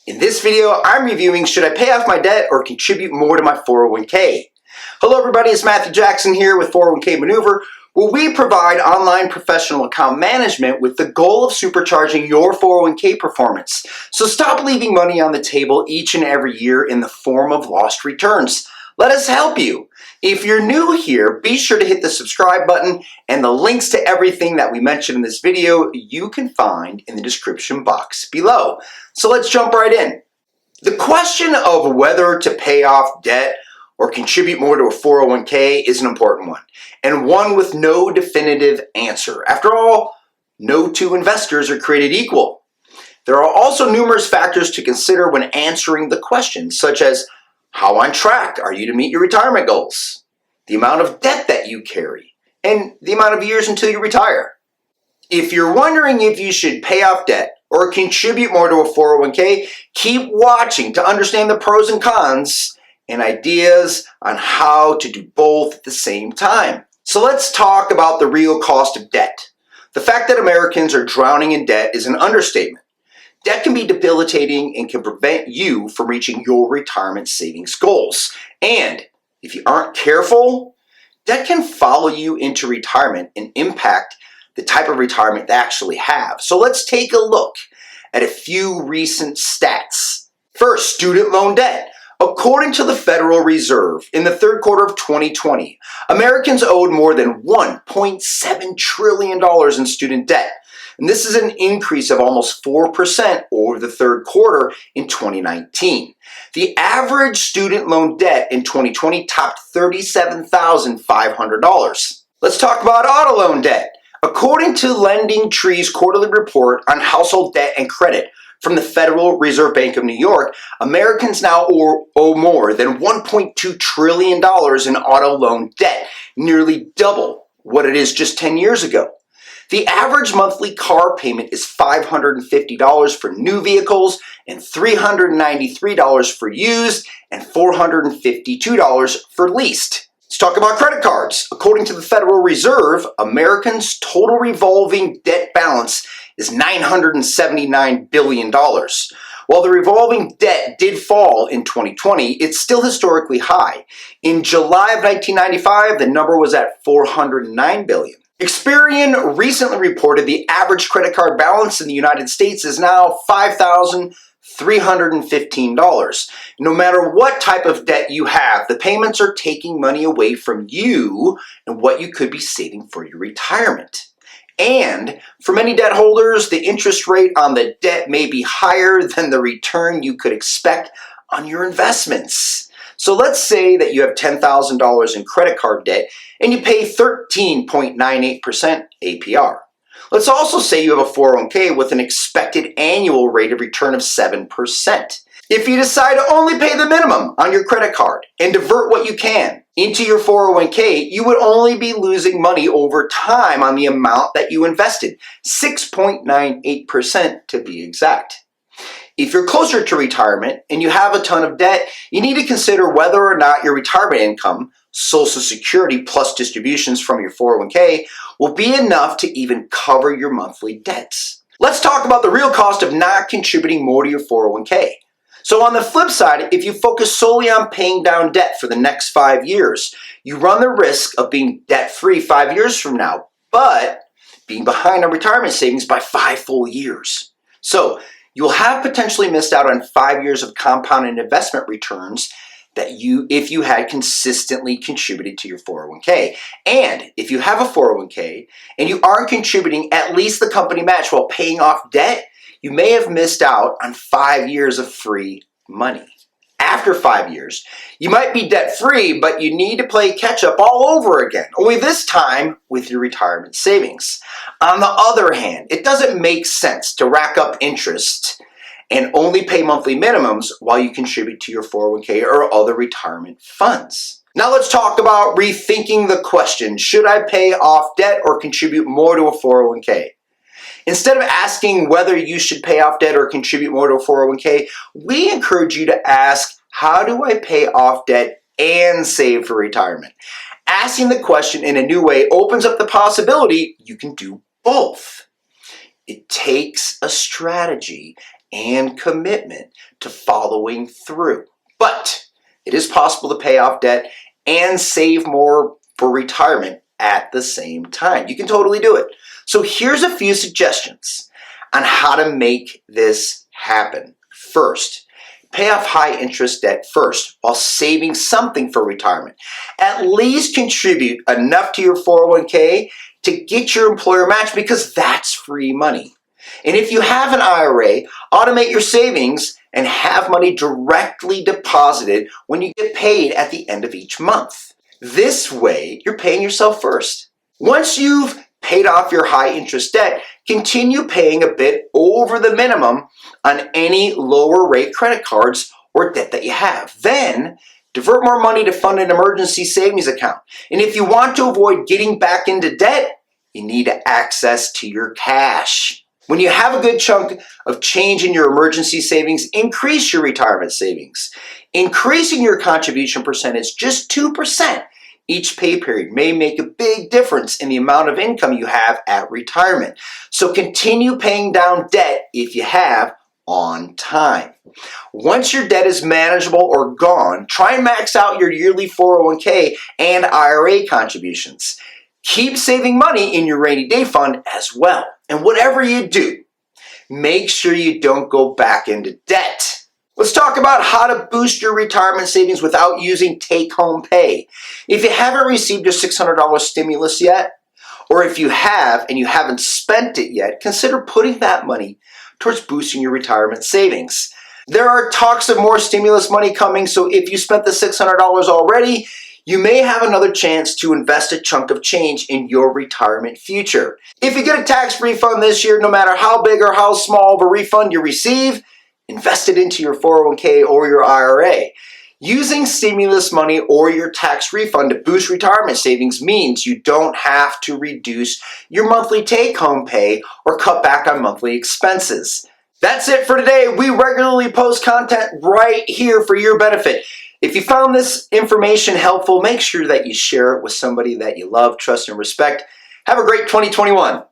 In this video, I'm reviewing should I pay off my debt or contribute more to my 401k. Hello everybody, it's Matthew Jackson here with 401k Maneuver, where we provide online professional account management with the goal of supercharging your 401k performance. So stop leaving money on the table each and every year in the form of lost returns. Let us help you. If you're new here, be sure to hit the subscribe button, and the links to everything that we mentioned in this video you can find in the description box below. So let's jump right in. The question of whether to pay off debt or contribute more to a 401k is an important one, and one with no definitive answer. After all, no two investors are created equal. There are also numerous factors to consider when answering the question, such as how on track are you to meet your retirement goals, the amount of debt that you carry, and the amount of years until you retire. If you're wondering if you should pay off debt or contribute more to a 401k, keep watching to understand the pros and cons and ideas on how to do both at the same time. So let's talk about the real cost of debt. The fact that Americans are drowning in debt is an understatement. Debt can be debilitating and can prevent you from reaching your retirement savings goals. And if you aren't careful, debt can follow you into retirement and impact the type of retirement they actually have. So let's take a look at a few recent stats. First, student loan debt. According to the Federal Reserve, in the third quarter of 2020, Americans owed more than $1.7 trillion in student debt. And this is an increase of almost 4% over the third quarter in 2019. The average student loan debt in 2020 topped $37,500. Let's talk about auto loan debt. According to Lending Tree's quarterly report on household debt and credit from the Federal Reserve Bank of New York, Americans now owe more than $1.2 trillion in auto loan debt, nearly double what it is just 10 years ago. The average monthly car payment is $550 for new vehicles and $393 for used and $452 for leased. Let's talk about credit cards. According to the Federal Reserve, Americans' total revolving debt balance is $979 billion. While the revolving debt did fall in 2020, it's still historically high. In July of 1995, the number was at $409 billion. Experian recently reported the average credit card balance in the United States is now $5,315. No matter what type of debt you have, the payments are taking money away from you and what you could be saving for your retirement. And for many debt holders, the interest rate on the debt may be higher than the return you could expect on your investments. So let's say that you have $10,000 in credit card debt and you pay 13.98% APR. Let's also say you have a 401k with an expected annual rate of return of 7%. If you decide to only pay the minimum on your credit card and divert what you can into your 401k, you would only be losing money over time on the amount that you invested, 6.98% to be exact. If you're closer to retirement and you have a ton of debt, you need to consider whether or not your retirement income, Social Security plus distributions from your 401k, will be enough to even cover your monthly debts. Let's talk about the real cost of not contributing more to your 401k. So on the flip side, if you focus solely on paying down debt for the next 5 years, you run the risk of being debt-free 5 years from now, but being behind on retirement savings by 5 full years. So you'll have potentially missed out on 5 years of compounded investment returns if you had consistently contributed to your 401k. And if you have a 401k and you aren't contributing at least the company match while paying off debt, you may have missed out on 5 years of free money. After 5 years, you might be debt-free, but you need to play catch-up all over again, only this time with your retirement savings. On the other hand, it doesn't make sense to rack up interest and only pay monthly minimums while you contribute to your 401k or other retirement funds. Now let's talk about rethinking the question, should I pay off debt or contribute more to a 401k? Instead of asking whether you should pay off debt or contribute more to a 401k, we encourage you to ask, how do I pay off debt and save for retirement? Asking the question in a new way opens up the possibility you can do both. It takes a strategy and commitment to following through. But it is possible to pay off debt and save more for retirement at the same time. You can totally do it. So here's a few suggestions on how to make this happen. First, pay off high interest debt first while saving something for retirement. At least contribute enough to your 401k to get your employer match, because that's free money. And if you have an IRA, automate your savings and have money directly deposited when you get paid at the end of each month. This way, you're paying yourself first. Once you've paid off your high interest debt, continue paying a bit over the minimum on any lower rate credit cards or debt that you have. Then, divert more money to fund an emergency savings account. And if you want to avoid getting back into debt, you need access to your cash. When you have a good chunk of change in your emergency savings, increase your retirement savings. Increasing your contribution percentage just 2% each pay period may make a big difference in the amount of income you have at retirement. So continue paying down debt if you have on time. Once your debt is manageable or gone, try and max out your yearly 401k and IRA contributions. Keep saving money in your rainy day fund as well. And whatever you do, make sure you don't go back into debt. Let's talk about how to boost your retirement savings without using take-home pay. If you haven't received your $600 stimulus yet, or if you have and you haven't spent it yet, consider putting that money towards boosting your retirement savings. There are talks of more stimulus money coming, so if you spent the $600 already, you may have another chance to invest a chunk of change in your retirement future. If you get a tax refund this year, no matter how big or how small of a refund you receive, invest it into your 401k or your IRA. Using stimulus money or your tax refund to boost retirement savings means you don't have to reduce your monthly take-home pay or cut back on monthly expenses. That's it for today. We regularly post content right here for your benefit. If you found this information helpful, make sure that you share it with somebody that you love, trust, and respect. Have a great 2021.